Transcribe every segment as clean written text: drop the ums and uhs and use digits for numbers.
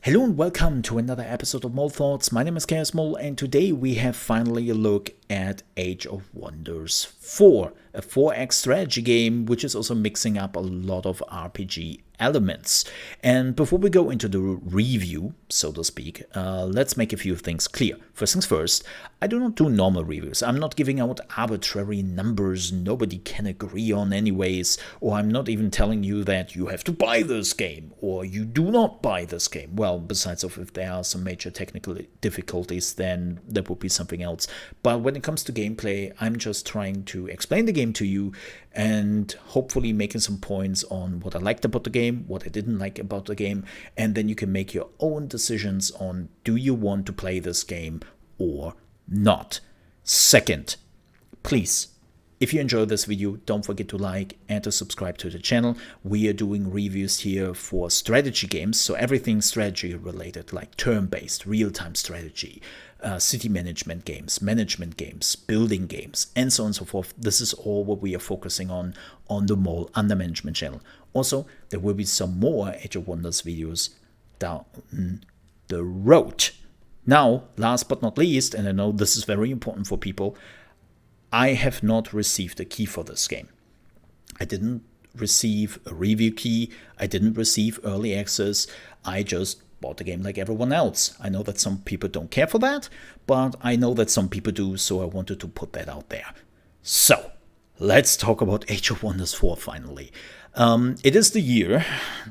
Hello and welcome to another episode of Mole Thoughts. My name is ChaosMole and today we have finally a look at Age of Wonders 4, a 4X strategy game which is also mixing up a lot of RPG elements. And before we go into the review, so to speak, let's make a few things clear. First things first, I do not do normal reviews. I'm not giving out arbitrary numbers nobody can agree on anyways, or I'm not even telling you that you have to buy this game or you do not buy this game. Well, besides of if there are some major technical difficulties, then that would be something else. But when it comes to gameplay, I'm just trying to explain the game to you and hopefully making some points on what I liked about the game, what I didn't like about the game, and then you can make your own decisions on do you want to play this game or not. Second, please, if you enjoyed this video, don't forget to like and to subscribe to the channel. We are doing reviews here for strategy games, so everything strategy related, like turn-based, real-time strategy, city management games, building games, and so on and so forth. This is all what we are focusing on the Mole Under Management channel. Also, there will be some more Age of Wonders videos down the road. Now, last but not least, and I know this is very important for people, I have not received a key for this game. I didn't receive a review key. I didn't receive early access. I just bought the game like everyone else. I know that some people don't care for that, but I know that some people do, so I wanted to put that out there. So, let's talk about Age of Wonders 4 finally. It is the year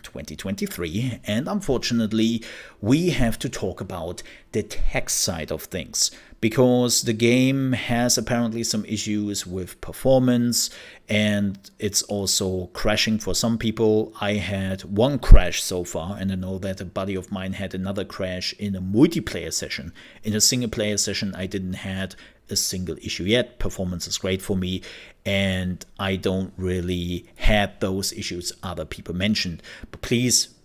2023, and unfortunately, we have to talk about the tech side of things, because the game has apparently some issues with performance, and it's also crashing for some people. I had one crash so far, and I know that a buddy of mine had another crash in a multiplayer session. In a single player session, I didn't have a single issue yet. Performance is great for me, and I don't really have those issues other people mentioned. But please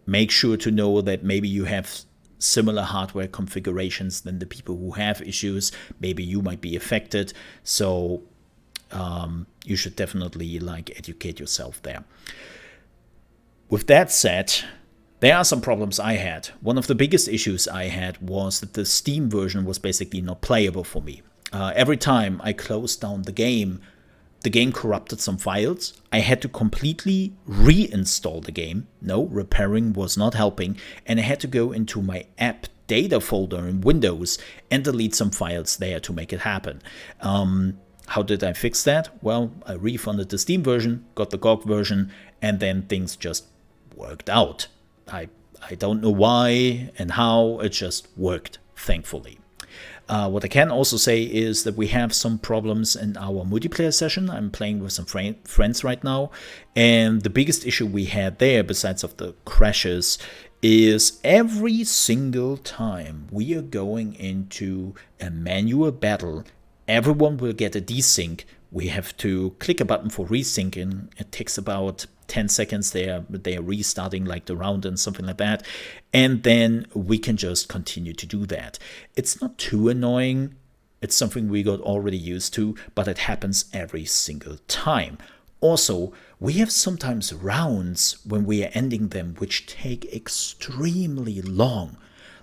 make sure to know that maybe you have similar hardware configurations than the people who have issues. Maybe you might be affected, so you should definitely educate yourself there. With that said, there are some problems I had. One of the biggest issues I had was that the Steam version was basically not playable for me. Every time I closed down the game corrupted some files. I had to completely reinstall the game. No, repairing was not helping. And I had to go into my app data folder in Windows and delete some files there to make it happen. How did I fix that? Well, I refunded the Steam version, got the GOG version, and then things just worked out. I don't know why and how, it just worked, thankfully. What I can also say is that we have some problems in our multiplayer session. I'm playing with some friends right now, and the biggest issue we had there, besides of the crashes, is every single time we are going into a manual battle, everyone will get a desync. We have to click a button for resyncing. It takes about 10 seconds there, but they are restarting like the round and something like that. And then we can just continue to do that. It's not too annoying. It's something we got already used to, but it happens every single time. Also, we have sometimes rounds when we are ending them which take extremely long.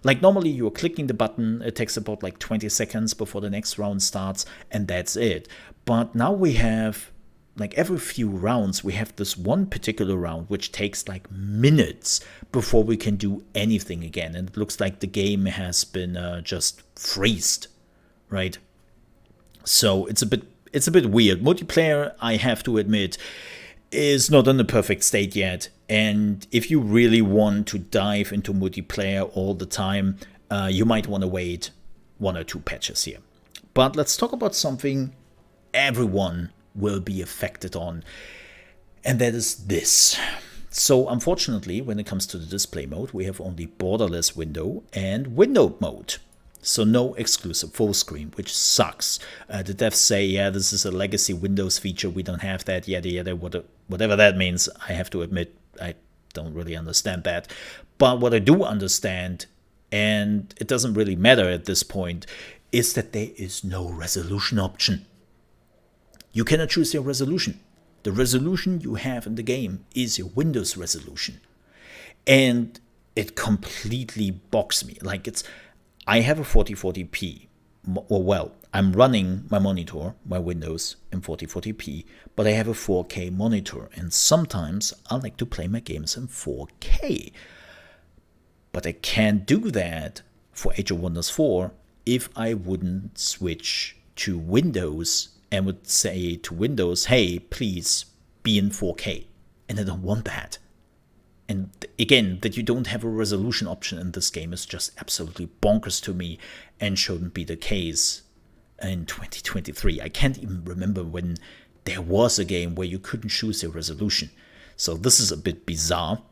Like normally you're clicking the button, it takes about like 20 seconds before the next round starts, and that's it. But now we have, like every few rounds, we have this one particular round which takes like minutes before we can do anything again. And it looks like the game has been just freezed, right? So it's a bit weird. Multiplayer, I have to admit, is not in the perfect state yet. And if you really want to dive into multiplayer all the time, you might want to wait 1 or 2 patches here. But let's talk about something everyone will be affected on, and that is this. So unfortunately, when it comes to the display mode, we have only borderless window and window mode. So no exclusive full screen, which sucks. The devs say, yeah, this is a legacy Windows feature, we don't have that, yada yada, whatever that means. I have to admit, I don't really understand that. But what I do understand, and it doesn't really matter at this point, is that there is no resolution option. You cannot choose your resolution. The resolution you have in the game is your Windows resolution. And it completely bogs me. Like I have a 4040p, or well, I'm running my monitor, my Windows in 4040p, but I have a 4K monitor, and sometimes I like to play my games in 4K. But I can't do that for Age of Wonders 4 if I wouldn't switch to Windows and would say to Windows, hey, please be in 4K. And I don't want that. And again, that you don't have a resolution option in this game is just absolutely bonkers to me and shouldn't be the case in 2023. I can't even remember when there was a game where you couldn't choose your resolution. So this is a bit bizarre,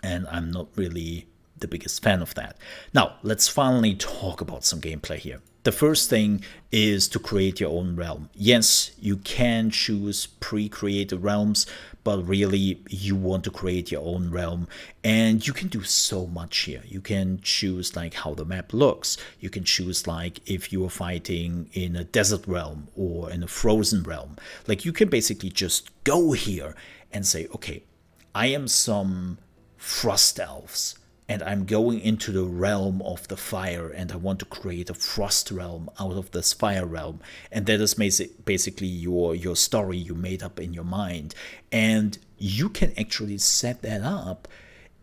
and I'm not really the biggest fan of that. Now, let's finally talk about some gameplay here. The first thing is to create your own realm. Yes, you can choose pre-created realms, but really you want to create your own realm, and you can do so much here. You can choose like how the map looks. You can choose like if you are fighting in a desert realm or in a frozen realm. Like you can basically just go here and say, okay, I am some frost elves, and I'm going into the realm of the fire, and I want to create a frost realm out of this fire realm. And that is basically your story you made up in your mind. And you can actually set that up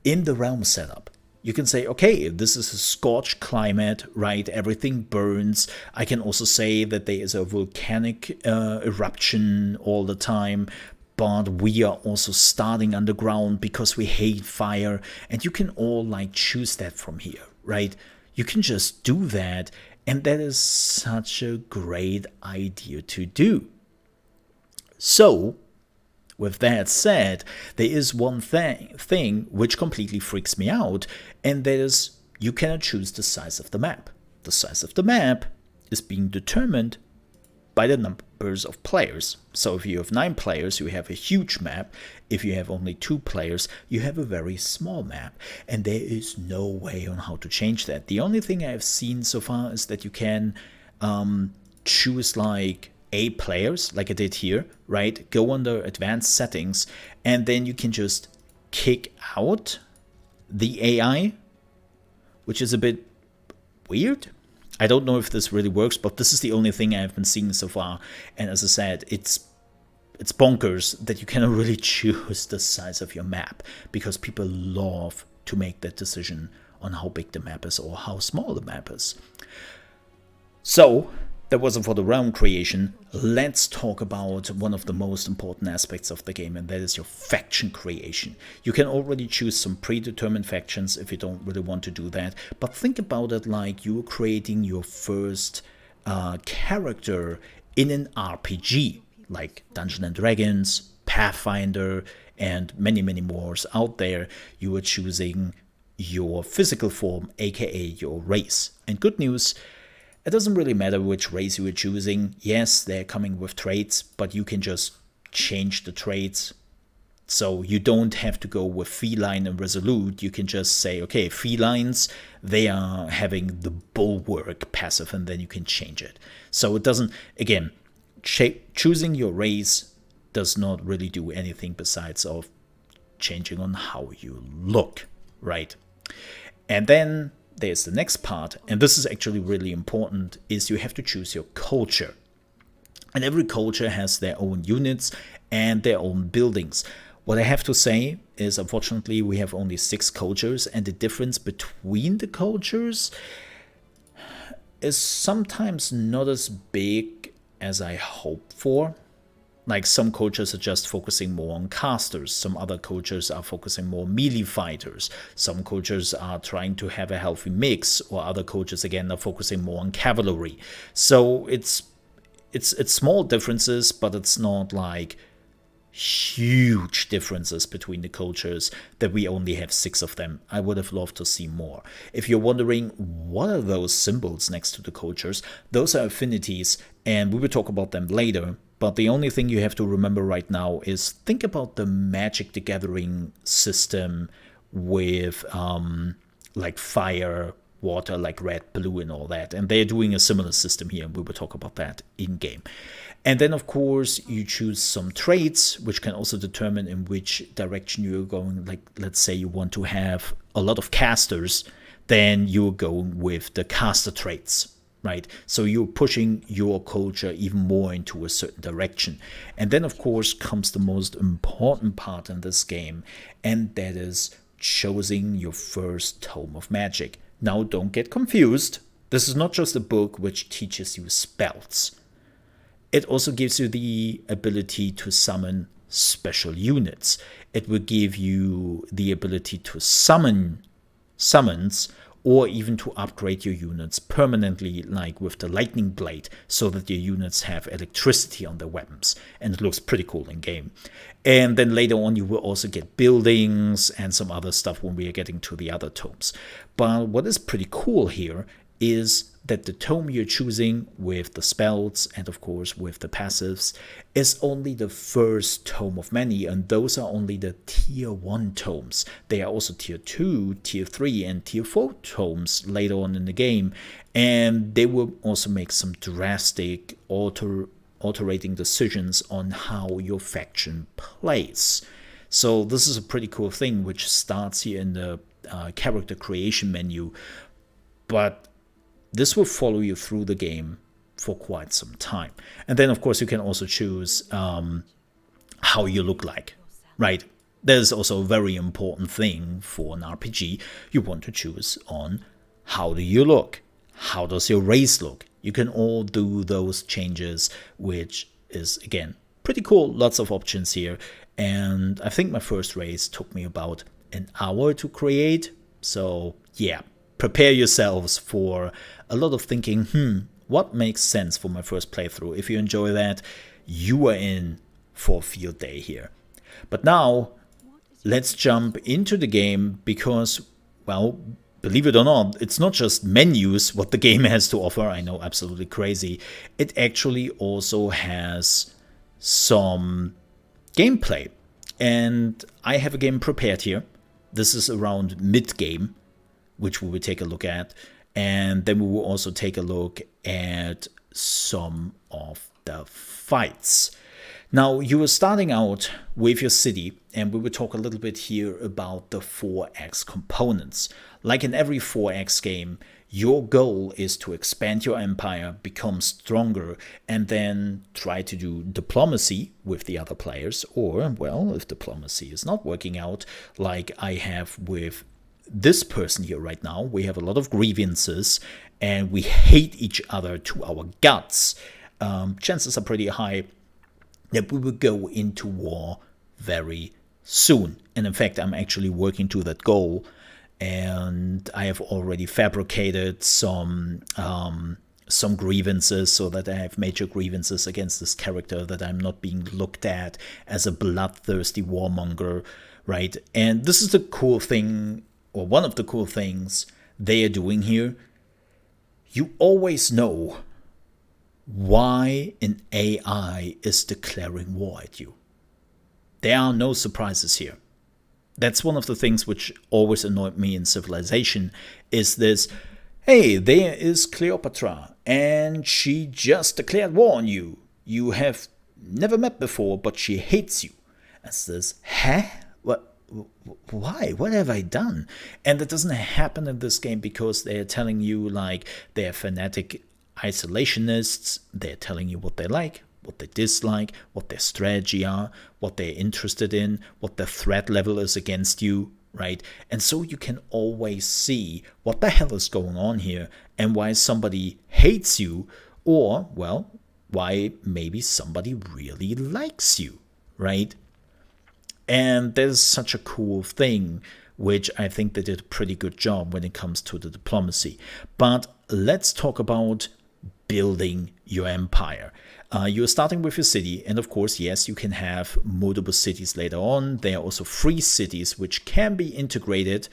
in the realm setup. You can say, okay, this is a scorched climate, right? Everything burns. I can also say that there is a volcanic eruption all the time, but we are also starting underground because we hate fire, and you can all like choose that from here, right? You can just do that, and that is such a great idea to do. So, with that said, there is one thing which completely freaks me out, and that is you cannot choose the size of the map. The size of the map is being determined by the numbers of players. So if you have 9 players, you have a huge map. If you have only 2 players, you have a very small map. And there is no way on how to change that. The only thing I've seen so far is that you can choose like 8 players, like I did here, right? Go under advanced settings, and then you can just kick out the AI, which is a bit weird. I don't know if this really works, but this is the only thing I've been seeing so far. And as I said, it's bonkers that you cannot really choose the size of your map, because people love to make that decision on how big the map is or how small the map is. So that wasn't for the realm creation. Let's talk about one of the most important aspects of the game, and that is your faction creation. You can already choose some predetermined factions if you don't really want to do that, but think about it like you're creating your first character in an RPG, like Dungeons and Dragons, Pathfinder, and many, many more out there. You are choosing your physical form, aka your race. And good news, it doesn't really matter which race you are choosing. Yes, they're coming with traits, but you can just change the traits. So you don't have to go with feline and resolute. You can just say, okay, felines, they are having the bulwark passive, and then you can change it. So it doesn't, again, choosing your race does not really do anything besides of changing on how you look, right? And then there's the next part, and this is actually really important, is you have to choose your culture. And every culture has their own units and their own buildings. What I have to say is, unfortunately, we have only 6 cultures, and the difference between the cultures is sometimes not as big as I hope for. Like some cultures are just focusing more on casters, some other cultures are focusing more on melee fighters, some cultures are trying to have a healthy mix, or other cultures again are focusing more on cavalry. So it's small differences, but it's not like huge differences between the cultures that we only have 6 of them. I would have loved to see more. If you're wondering what are those symbols next to the cultures, those are affinities, and we will talk about them later. But the only thing you have to remember right now is think about the Magic the Gathering system with like fire, water, like red, blue, and all that. And they're doing a similar system here, and we will talk about that in game. And then, of course, you choose some traits, which can also determine in which direction you're going. Like, let's say you want to have a lot of casters, then you're going with the caster traits, right? So you're pushing your culture even more into a certain direction. And then, of course, comes the most important part in this game, and that is choosing your first tome of magic. Now, don't get confused. This is not just a book which teaches you spells. It also gives you the ability to summon special units. It will give you the ability to summon summons, or even to upgrade your units permanently, like with the lightning blade, so that your units have electricity on their weapons, and it looks pretty cool in game. And then later on you will also get buildings and some other stuff when we are getting to the other tomes. But what is pretty cool here is that the tome you're choosing with the spells and of course with the passives is only the first tome of many, and those are only the tier 1 tomes. They are also tier 2, tier 3 and tier 4 tomes later on in the game, and they will also make some drastic altering decisions on how your faction plays. So this is a pretty cool thing which starts here in the character creation menu, but this will follow you through the game for quite some time. And then, of course, you can also choose how you look like, right? There's also a very important thing for an RPG. You want to choose on how do you look? How does your race look? You can all do those changes, which is, again, pretty cool. Lots of options here. And I think my first race took me about an hour to create. So, yeah. Prepare yourselves for a lot of thinking, what makes sense for my first playthrough? If you enjoy that, you are in for a field day here. But now, let's jump into the game because, well, believe it or not, it's not just menus what the game has to offer. I know, absolutely crazy. It actually also has some gameplay. And I have a game prepared here. This is around mid-game, which we will take a look at, and then we will also take a look at some of the fights. Now, you are starting out with your city, and we will talk a little bit here about the 4X components. Like in every 4X game, your goal is to expand your empire, become stronger, and then try to do diplomacy with the other players, or, well, if diplomacy is not working out, like I have with this person here right now, we have a lot of grievances and we hate each other to our guts. Chances are pretty high that we will go into war very soon. And in fact, I'm actually working to that goal, and I have already fabricated some grievances so that I have major grievances against this character, that I'm not being looked at as a bloodthirsty warmonger, right? And this is the cool thing, or one of the cool things they are doing here. You always know why an AI is declaring war at you. There are no surprises here. That's one of the things which always annoyed me in Civilization, is this, hey, there is Cleopatra, and she just declared war on you. You have never met before, but she hates you. As this, huh? What? Why? What have I done? And that doesn't happen in this game because they're telling you, like, they're fanatic isolationists. They're telling you what they like, what they dislike, what their strategy are, what they're interested in, what their threat level is against you, right? And so you can always see what the hell is going on here and why somebody hates you, or, well, why maybe somebody really likes you, right? And there's such a cool thing, which I think they did a pretty good job when it comes to the diplomacy. But let's talk about building your empire. You're starting with your city, and of course, yes, you can have multiple cities later on. There are also free cities which can be integrated.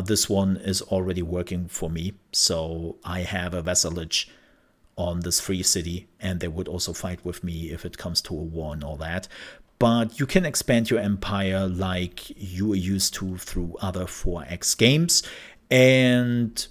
This one is already working for me, so I have a vassalage on this free city, and they would also fight with me if it comes to a war and all that. But you can expand your empire like you are used to through other 4X games. And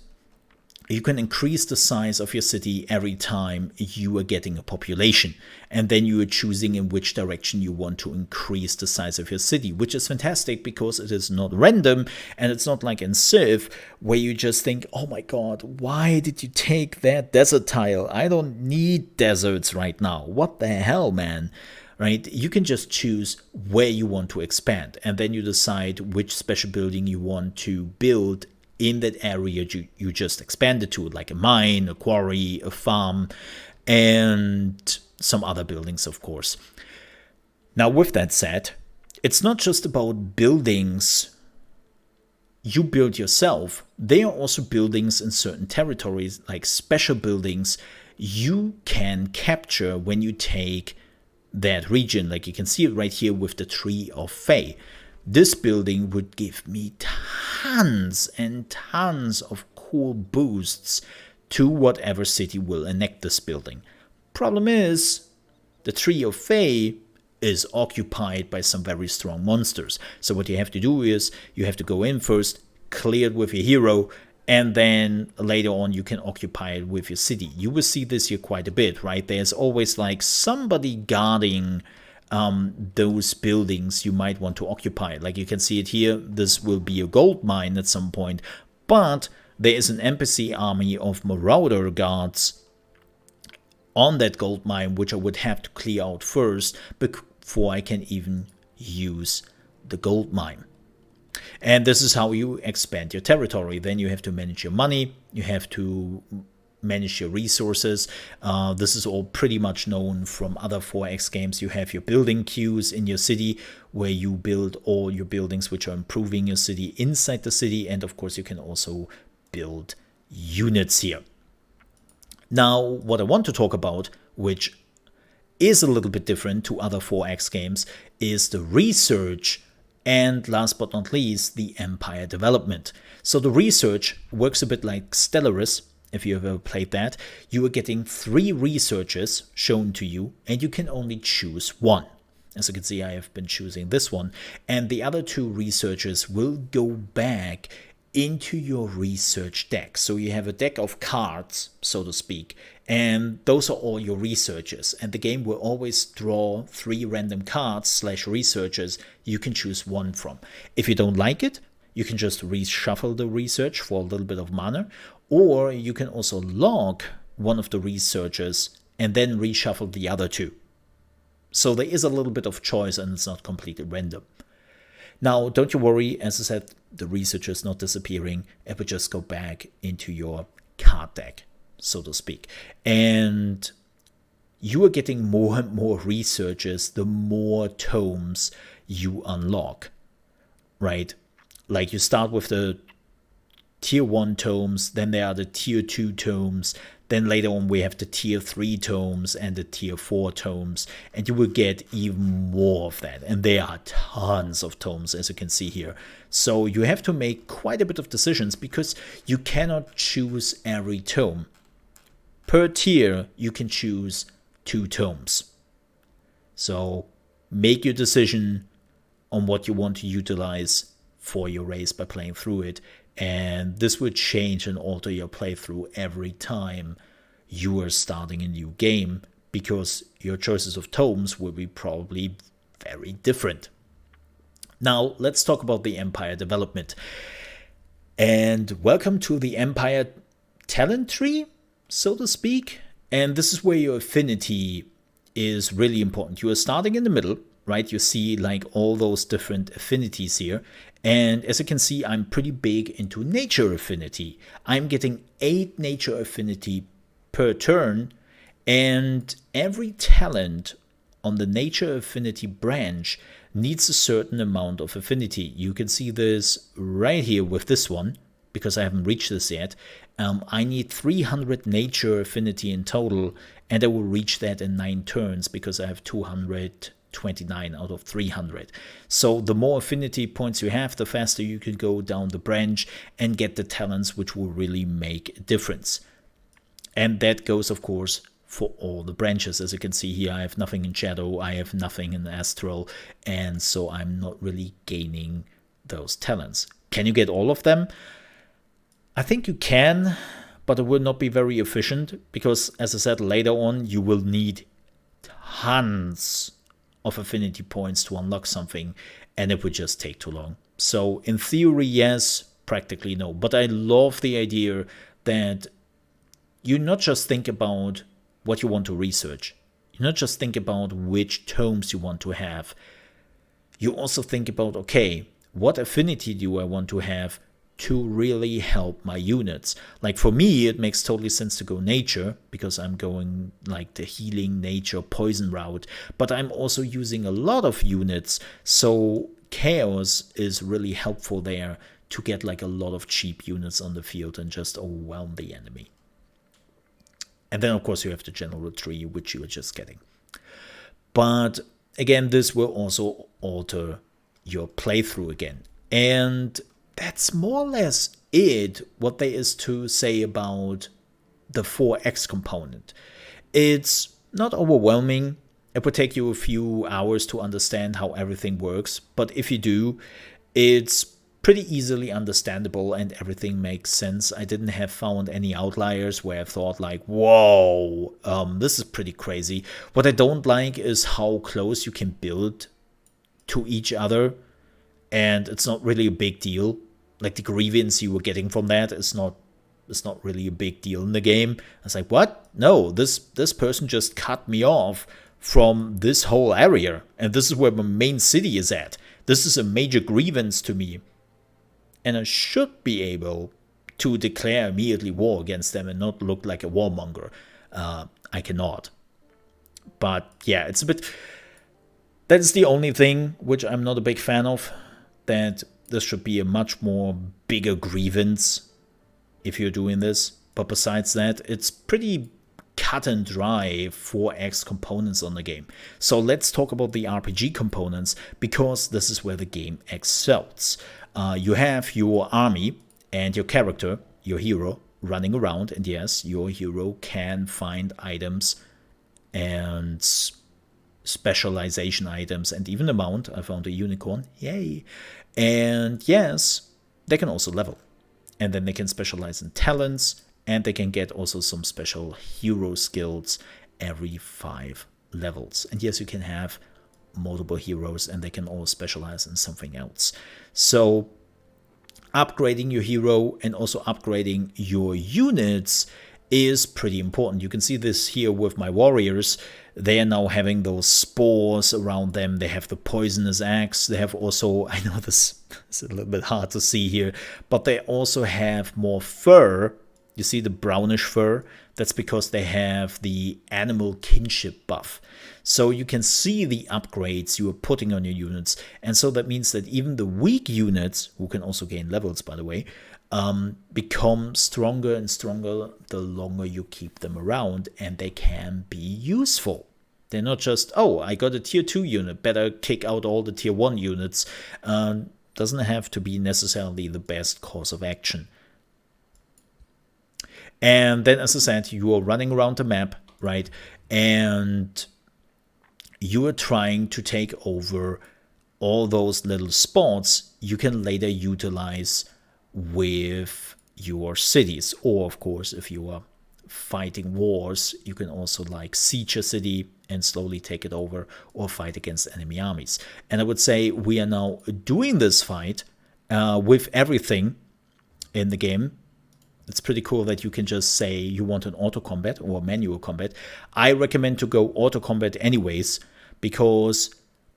you can increase the size of your city every time you are getting a population. And then you are choosing in which direction you want to increase the size of your city, which is fantastic because it is not random. And it's not like in Civ where you just think, oh my God, why did you take that desert tile? I don't need deserts right now. What the hell, man? Right? You can just choose where you want to expand. And then you decide which special building you want to build in that area you just expanded to, like a mine, a quarry, a farm, and some other buildings, of course. Now, with that said, it's not just about buildings you build yourself. There are also buildings in certain territories, like special buildings you can capture when you take that region. Like you can see it right here with the Tree of Fae. This building would give me tons and tons of cool boosts to whatever city will enact this building. Problem is, the Tree of Fae is occupied by some very strong monsters. So what you have to do is, you have to go in first, clear it with your hero, and then later on you can occupy it with your city. You will see this here quite a bit, right? There's always like somebody guarding those buildings you might want to occupy. Like you can see it here, this will be a gold mine at some point, but there is an NPC army of marauder guards on that gold mine, which I would have to clear out first before I can even use the gold mine. And this is how you expand your territory. Then you have to manage your money, you have to manage your resources. This is all pretty much known from other 4X games. You have your building queues in your city where you build all your buildings which are improving your city inside the city, and of course you can also build units here. Now what I want to talk about, which is a little bit different to other 4X games, is the research and last but not least the empire development. So the research works a bit like Stellaris. If you have ever played that, you are getting 3 researchers shown to you, and you can only choose one. As you can see, I have been choosing this one, and the other 2 researchers will go back into your research deck. So you have a deck of cards, so to speak, and those are all your researchers. And the game will always draw 3 random cards / researchers you can choose one from. If you don't like it, you can just reshuffle the research for a little bit of mana, or you can also log one of the researchers and then reshuffle the other 2. So there is a little bit of choice and it's not completely random. Now, don't you worry, as I said, the researcher is not disappearing. It will just go back into your card deck, so to speak. And you are getting more and more researchers the more tomes you unlock, right? Like you start with the tier 1 tomes, then there are the tier 2 tomes, then later on we have the tier 3 tomes and the tier 4 tomes, and you will get even more of that. And there are tons of tomes, as you can see here. So you have to make quite a bit of decisions because you cannot choose every tome. Per tier, you can choose 2 tomes. So make your decision on what you want to utilize for your race by playing through it. And this will change and alter your playthrough every time you are starting a new game, because your choices of tomes will be probably very different. Now, let's talk about the empire development. And welcome to the empire talent tree, so to speak. And this is where your affinity is really important. You are starting in the middle, right? You see like all those different affinities here. And as you can see, I'm pretty big into nature affinity. I'm getting 8 nature affinity per turn, and every talent on the nature affinity branch needs a certain amount of affinity. You can see this right here with this one, because I haven't reached this yet. I need 300 nature affinity in total, and I will reach that in 9 turns because I have 229 out of 300. So the more affinity points you have, the faster you can go down the branch and get the talents which will really make a difference. And that goes, of course, for all the branches. As you can see here, I have nothing in Shadow, I have nothing in Astral, and so I'm not really gaining those talents. Can you get all of them? I think you can, but it will not be very efficient because, as I said, later on you will need tons of affinity points to unlock something, and it would just take too long. So in theory, yes, practically no. But I love the idea that you not just think about what you want to research, you not just think about which tomes you want to have, you also think about, okay, what affinity do I want to have to really help my units? Like for me, it makes totally sense to go nature because I'm going like the healing nature poison route, but I'm also using a lot of units, so chaos is really helpful there to get like a lot of cheap units on the field and just overwhelm the enemy. And then of course you have the general tree, which you are just getting. But again, this will also alter your playthrough again. And that's more or less it, what there is to say about the 4X component. It's not overwhelming. It would take you a few hours to understand how everything works. But if you do, it's pretty easily understandable and everything makes sense. I didn't have found any outliers where I thought like, whoa, this is pretty crazy. What I don't like is how close you can build to each other, and it's not really a big deal. Like the grievance you were getting from that is not really a big deal in the game. I was like, what? No, this person just cut me off from this whole area, and this is where my main city is at. This is a major grievance to me. And I should be able to declare immediately war against them and not look like a warmonger. I cannot. But yeah, it's a bit... That's the only thing which I'm not a big fan of. That this should be a much more bigger grievance if you're doing this. But besides that, it's pretty cut and dry 4X components on the game. So let's talk about the RPG components, because this is where the game excels. You have your army and your character, your hero, running around, and yes, your hero can find items and specialization items and even a mount. I found a unicorn, yay. And yes, they can also level, and then they can specialize in talents, and they can get also some special hero skills every 5 levels. And yes, you can have multiple heroes and they can all specialize in something else. So upgrading your hero and also upgrading your units is pretty important. You can see this here with my warriors. They are now having those spores around them. They have the poisonous axe. They have also, I know this is a little bit hard to see here, but they also have more fur. You see the brownish fur? That's because they have the animal kinship buff. So you can see the upgrades you are putting on your units. And so that means that even the weak units, who can also gain levels, by the way, become stronger and stronger the longer you keep them around, and they can be useful. They're not just, oh, I got a tier 2 unit, better kick out all the tier 1 units. Doesn't have to be necessarily the best course of action. And then, as I said, you are running around the map, right? And you are trying to take over all those little spots you can later utilize with your cities. Or, of course, if you are fighting wars, you can also like siege a city and slowly take it over, or fight against enemy armies. And I would say we are now doing this fight with everything in the game. It's pretty cool that you can just say you want an auto combat or manual combat. I recommend to go auto combat anyways, because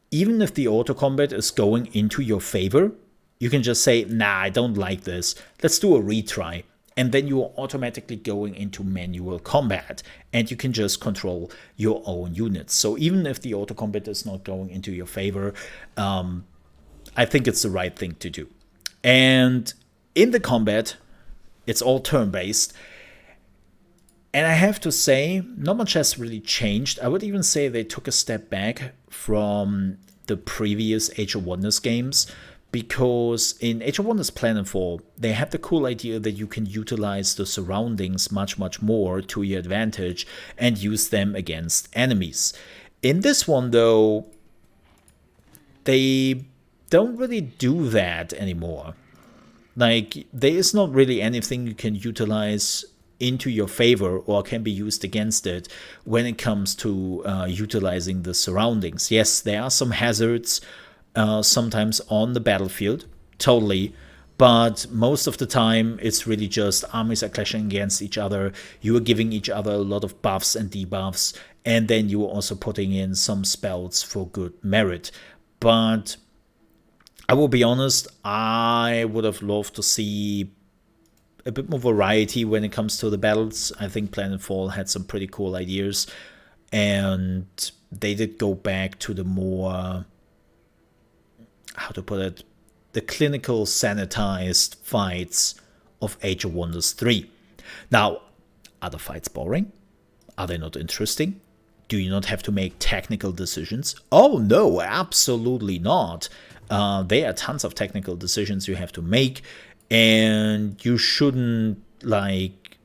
even if the auto combat is going into your favor, you can just say, nah, I don't like this. Let's do a retry. And then you are automatically going into manual combat, and you can just control your own units. So even if the auto combat is not going into your favor, I think it's the right thing to do. And in the combat, it's all turn-based. And I have to say, not much has really changed. I would even say they took a step back from the previous Age of Wonders games, because in Age of Wonders Planetfall, they have the cool idea that you can utilize the surroundings much more to your advantage and use them against enemies. In this one, though, they don't really do that anymore. Like, there is not really anything you can utilize into your favor or can be used against it when it comes to utilizing the surroundings. Yes, there are some hazards sometimes on the battlefield, totally, but most of the time it's really just armies are clashing against each other. You are giving each other a lot of buffs and debuffs, and then you are also putting in some spells for good merit. But I will be honest, I would have loved to see a bit more variety when it comes to the battles. I think Planetfall had some pretty cool ideas, and they did go back to the more, how to put it, the clinical sanitized fights of Age of Wonders 3. Now, are the fights boring? Are they not interesting? Do you not have to make technical decisions? Oh no, absolutely not. There are tons of technical decisions you have to make, and you shouldn't like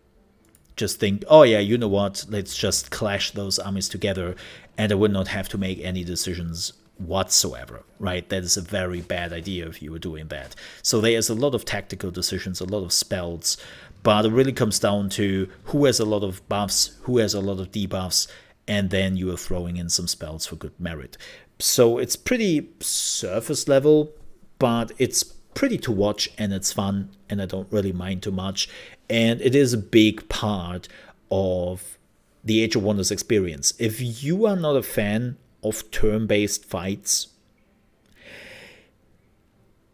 just think, oh yeah, you know what, let's just clash those armies together and I would not have to make any decisions whatsoever, right? That is a very bad idea if you were doing that. So there's a lot of tactical decisions, a lot of spells, but it really comes down to who has a lot of buffs, who has a lot of debuffs, and then you are throwing in some spells for good merit. So it's pretty surface level, but it's pretty to watch and it's fun and I don't really mind too much. And it is a big part of the Age of Wonders experience. If you are not a fan of turn-based fights,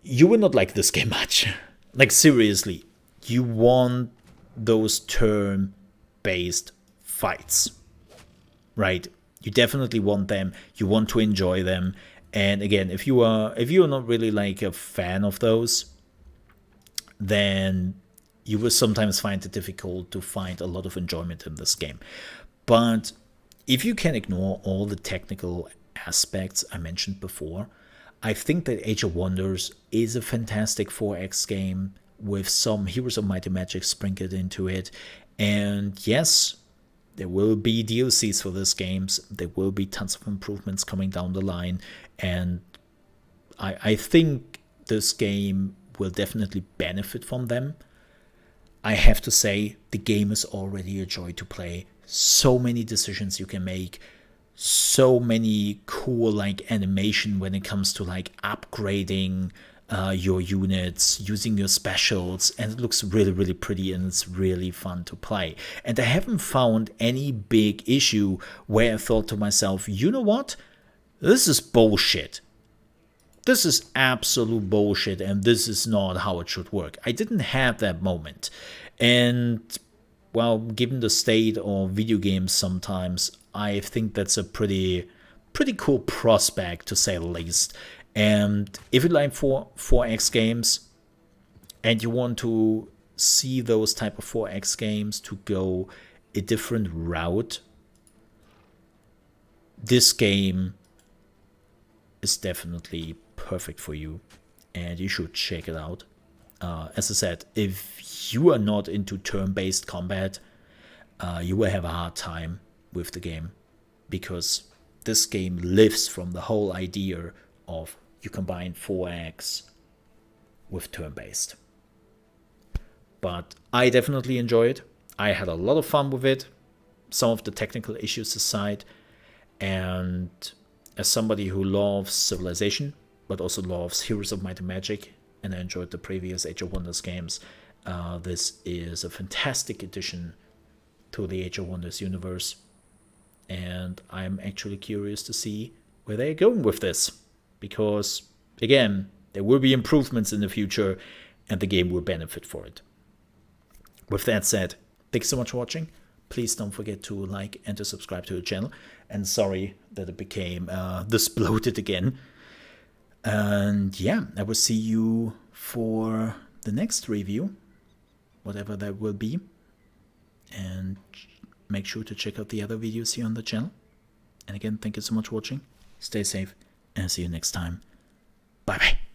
you will not like this game much. Like seriously, you want those turn-based fights, right? You definitely want them. You want to enjoy them. And again, if you are not really like a fan of those, then you will sometimes find it difficult to find a lot of enjoyment in this game. But if you can ignore all the technical aspects I mentioned before, I think that Age of Wonders is a fantastic 4X game with some Heroes of Might and Magic sprinkled into it. And yes, there will be DLCs for this games. There will be tons of improvements coming down the line. And I think this game will definitely benefit from them. I have to say, the game is already a joy to play. So many decisions you can make, so many cool like animation when it comes to like upgrading your units, using your specials, and it looks really, really pretty and it's really fun to play. And I haven't found any big issue where I thought to myself, you know what? This is bullshit. This is absolute bullshit and this is not how it should work. I didn't have that moment. And well, given the state of video games sometimes, I think that's a pretty cool prospect to say the least. And if you like 4X games and you want to see those type of 4X games to go a different route, this game is definitely perfect for you and you should check it out. As I said, if you are not into turn-based combat, you will have a hard time with the game, because this game lives from the whole idea of you combine 4X with turn-based. But I definitely enjoy it. I had a lot of fun with it, some of the technical issues aside, and as somebody who loves Civilization, but also loves Heroes of Might and Magic, and I enjoyed the previous Age of Wonders games, this is a fantastic addition to the Age of Wonders universe. And I'm actually curious to see where they're going with this. Because, again, there will be improvements in the future, and the game will benefit for it. With that said, thanks so much for watching. Please don't forget to like and to subscribe to the channel. And sorry that it became this bloated again. And yeah, I will see you for the next review, whatever that will be. And make sure to check out the other videos here on the channel. And again, thank you so much for watching. Stay safe and see you next time. Bye bye.